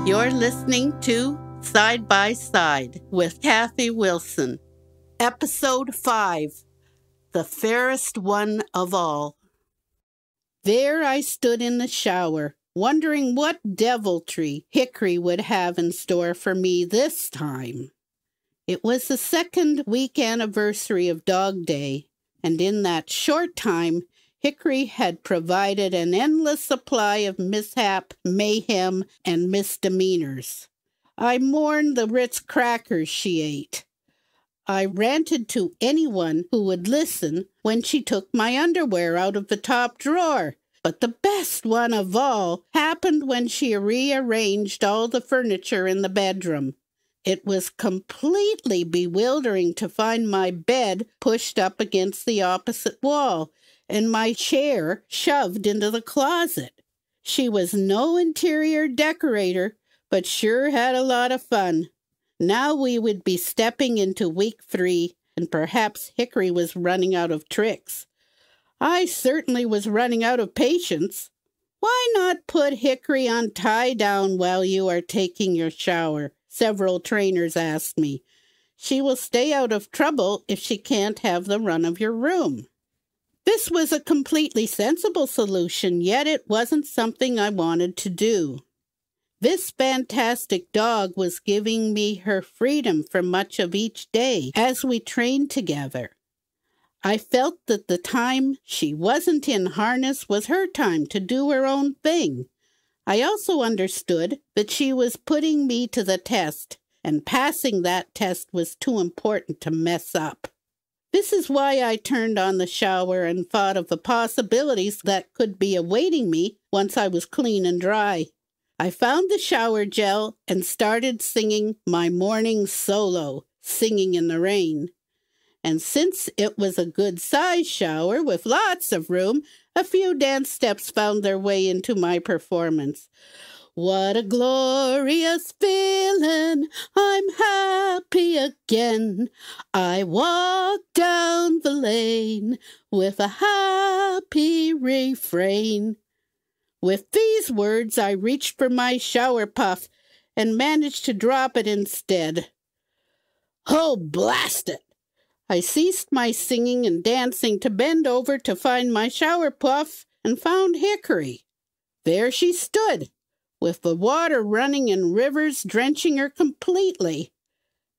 You're listening to Side by Side with Kathy Wilson. Episode 5, The Fairest One of All. There I stood in the shower, wondering what deviltry Hickory would have in store for me this time. It was the second week anniversary of Dog Day, and in that short time, Hickory had provided an endless supply of mishap, mayhem, and misdemeanors. I mourned the Ritz crackers she ate. I ranted to anyone who would listen when she took my underwear out of the top drawer. But the best one of all happened when she rearranged all the furniture in the bedroom. It was completely bewildering to find my bed pushed up against the opposite wall and my chair shoved into the closet. She was no interior decorator, but sure had a lot of fun. Now we would be stepping into week 3, and perhaps Hickory was running out of tricks. I certainly was running out of patience. Why not put Hickory on tie-down while you are taking your shower? Several trainers asked me. She will stay out of trouble if she can't have the run of your room. This was a completely sensible solution, yet it wasn't something I wanted to do. This fantastic dog was giving me her freedom for much of each day as we trained together. I felt that the time she wasn't in harness was her time to do her own thing. I also understood that she was putting me to the test, and passing that test was too important to mess up. This is why I turned on the shower and thought of the possibilities that could be awaiting me once I was clean and dry. I found the shower gel and started singing my morning solo, Singing in the Rain. And since it was a good-sized shower with lots of room, a few dance steps found their way into my performance. What a glorious feeling, I'm happy again. I walk down the lane with a happy refrain. With these words, I reached for my shower puff and managed to drop it instead. Oh, blast it! I ceased my singing and dancing to bend over to find my shower puff and found Hickory. There she stood, with the water running in rivers drenching her completely.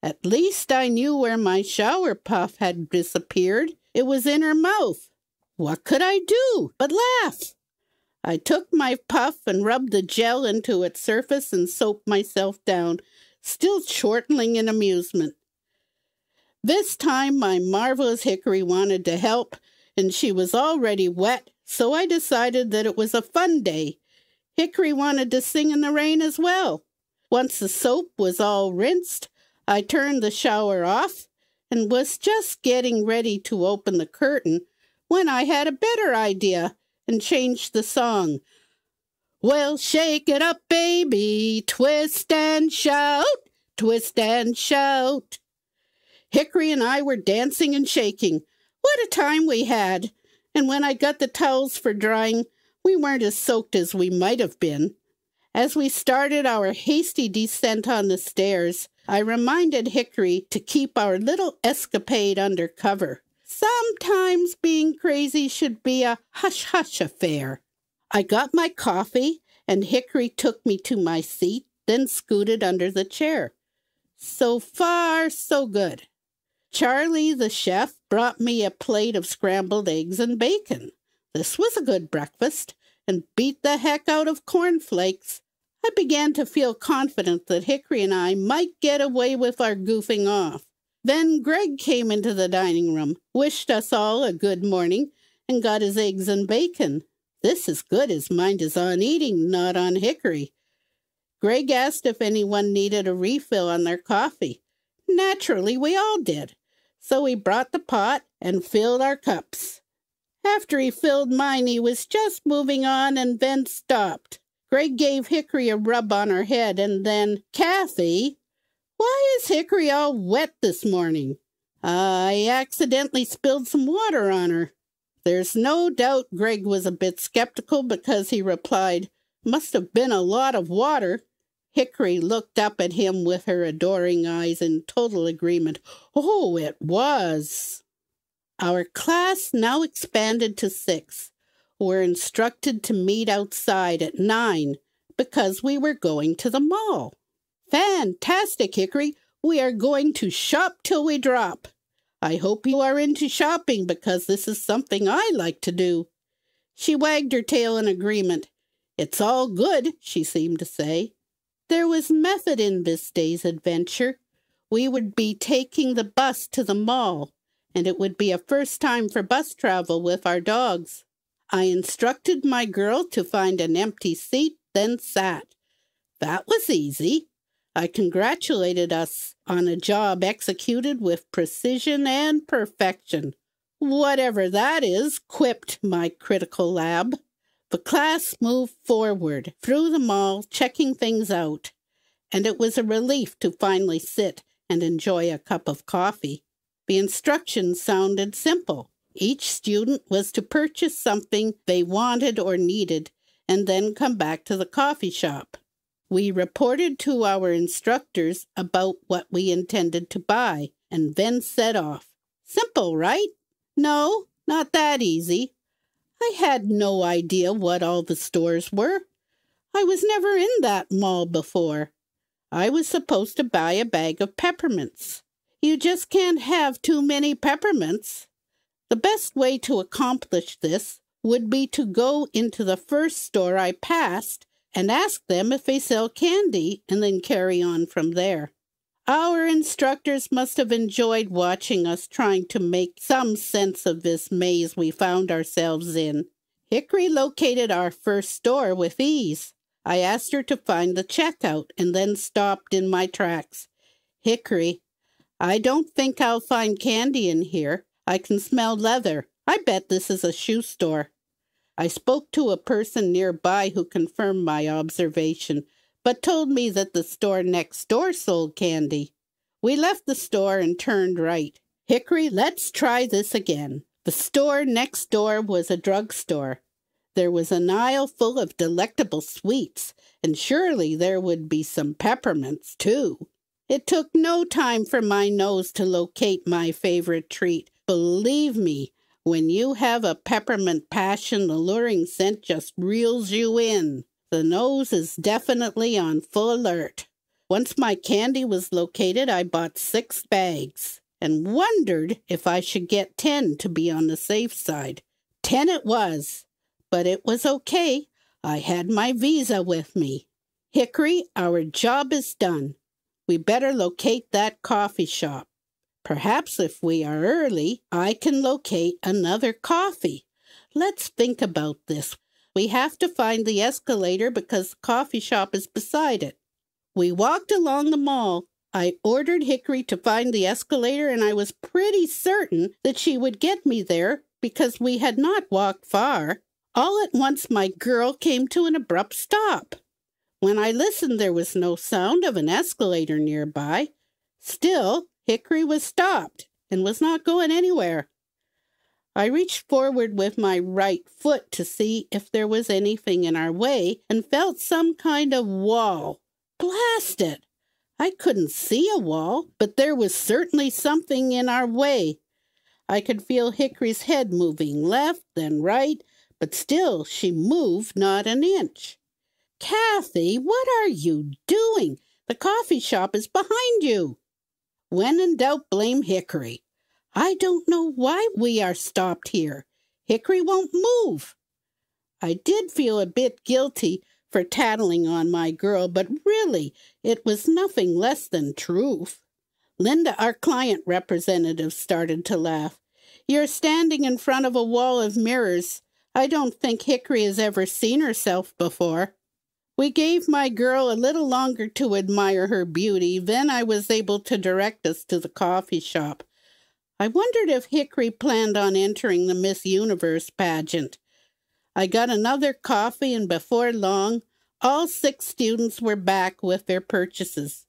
At least I knew where my shower puff had disappeared. It was in her mouth. What could I do but laugh? I took my puff and rubbed the gel into its surface and soaped myself down, still chortling in amusement. This time my marvelous Hickory wanted to help, and she was already wet, so I decided that it was a fun day. Hickory wanted to sing in the rain as well. Once the soap was all rinsed, I turned the shower off and was just getting ready to open the curtain when I had a better idea and changed the song. Well, shake it up, baby, twist and shout, twist and shout. Hickory and I were dancing and shaking. What a time we had! And when I got the towels for drying, we weren't as soaked as we might have been. As we started our hasty descent on the stairs, I reminded Hickory to keep our little escapade under cover. Sometimes being crazy should be a hush-hush affair. I got my coffee, and Hickory took me to my seat, then scooted under the chair. So far, so good. Charlie, the chef, brought me a plate of scrambled eggs and bacon. This was a good breakfast, and beat the heck out of cornflakes. I began to feel confident that Hickory and I might get away with our goofing off. Then Greg came into the dining room, wished us all a good morning, and got his eggs and bacon. This is good. His mind is on eating, not on Hickory. Greg asked if anyone needed a refill on their coffee. Naturally, we all did. So he brought the pot and filled our cups. After he filled mine, he was just moving on and then stopped. Greg gave Hickory a rub on her head and then, "Kathy, why is Hickory all wet this morning?" "I accidentally spilled some water on her." There's no doubt Greg was a bit skeptical because he replied, "Must have been a lot of water." Hickory looked up at him with her adoring eyes in total agreement. Oh, it was. Our class now expanded to 6. We're instructed to meet outside at 9 because we were going to the mall. Fantastic, Hickory. We are going to shop till we drop. I hope you are into shopping because this is something I like to do. She wagged her tail in agreement. It's all good, she seemed to say. There was method in this day's adventure. We would be taking the bus to the mall, and it would be a first time for bus travel with our dogs. I instructed my girl to find an empty seat, then sat. That was easy. I congratulated us on a job executed with precision and perfection. Whatever that is, quipped my critical lab. The class moved forward through the mall, checking things out, and it was a relief to finally sit and enjoy a cup of coffee. The instructions sounded simple. Each student was to purchase something they wanted or needed, and then come back to the coffee shop. We reported to our instructors about what we intended to buy, and then set off. Simple, right? No, not that easy. I had no idea what all the stores were. I was never in that mall before. I was supposed to buy a bag of peppermints. You just can't have too many peppermints. The best way to accomplish this would be to go into the first store I passed and ask them if they sell candy, and then carry on from there. Our instructors must have enjoyed watching us trying to make some sense of this maze we found ourselves in. Hickory located our first store with ease. I asked her to find the checkout and then stopped in my tracks. Hickory, I don't think I'll find candy in here. I can smell leather. I bet this is a shoe store. I spoke to a person nearby who confirmed my observation, but told me that the store next door sold candy. We left the store and turned right. Hickory, let's try this again. The store next door was a drugstore. There was an aisle full of delectable sweets, and surely there would be some peppermints, too. It took no time for my nose to locate my favorite treat. Believe me, when you have a peppermint passion, the luring scent just reels you in. The nose is definitely on full alert. Once my candy was located, I bought 6 bags and wondered if I should get 10 to be on the safe side. 10 it was, but it was okay. I had my visa with me. Hickory, our job is done. We better locate that coffee shop. Perhaps if we are early, I can locate another coffee. Let's think about this. We have to find the escalator because the coffee shop is beside it. We walked along the mall. I ordered Hickory to find the escalator, and I was pretty certain that she would get me there because we had not walked far. All at once, my girl came to an abrupt stop. When I listened, there was no sound of an escalator nearby. Still, Hickory was stopped and was not going anywhere. I reached forward with my right foot to see if there was anything in our way and felt some kind of wall. Blast it! I couldn't see a wall, but there was certainly something in our way. I could feel Hickory's head moving left, then right, but still she moved not an inch. Kathy, what are you doing? The coffee shop is behind you. When in doubt, blame Hickory. I don't know why we are stopped here. Hickory won't move. I did feel a bit guilty for tattling on my girl, but really, it was nothing less than truth. Linda, our client representative, started to laugh. You're standing in front of a wall of mirrors. I don't think Hickory has ever seen herself before. We gave my girl a little longer to admire her beauty, then I was able to direct us to the coffee shop. I wondered if Hickory planned on entering the Miss Universe pageant. I got another coffee, and before long, all 6 students were back with their purchases.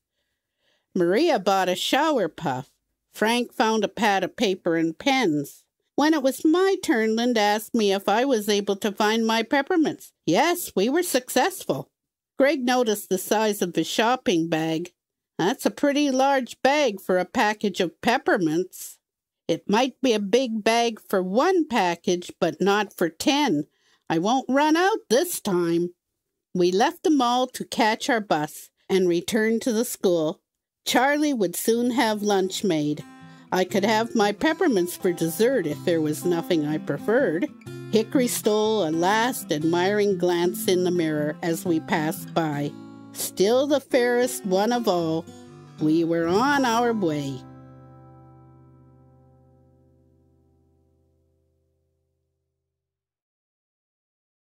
Maria bought a shower puff. Frank found a pad of paper and pens. When it was my turn, Linda asked me if I was able to find my peppermints. Yes, we were successful. Greg noticed the size of his shopping bag. That's a pretty large bag for a package of peppermints. It might be a big bag for one package, but not for 10. I won't run out this time. We left the mall to catch our bus and returned to the school. Charlie would soon have lunch made. I could have my peppermints for dessert if there was nothing I preferred. Hickory stole a last admiring glance in the mirror as we passed by. Still the fairest one of all. We were on our way.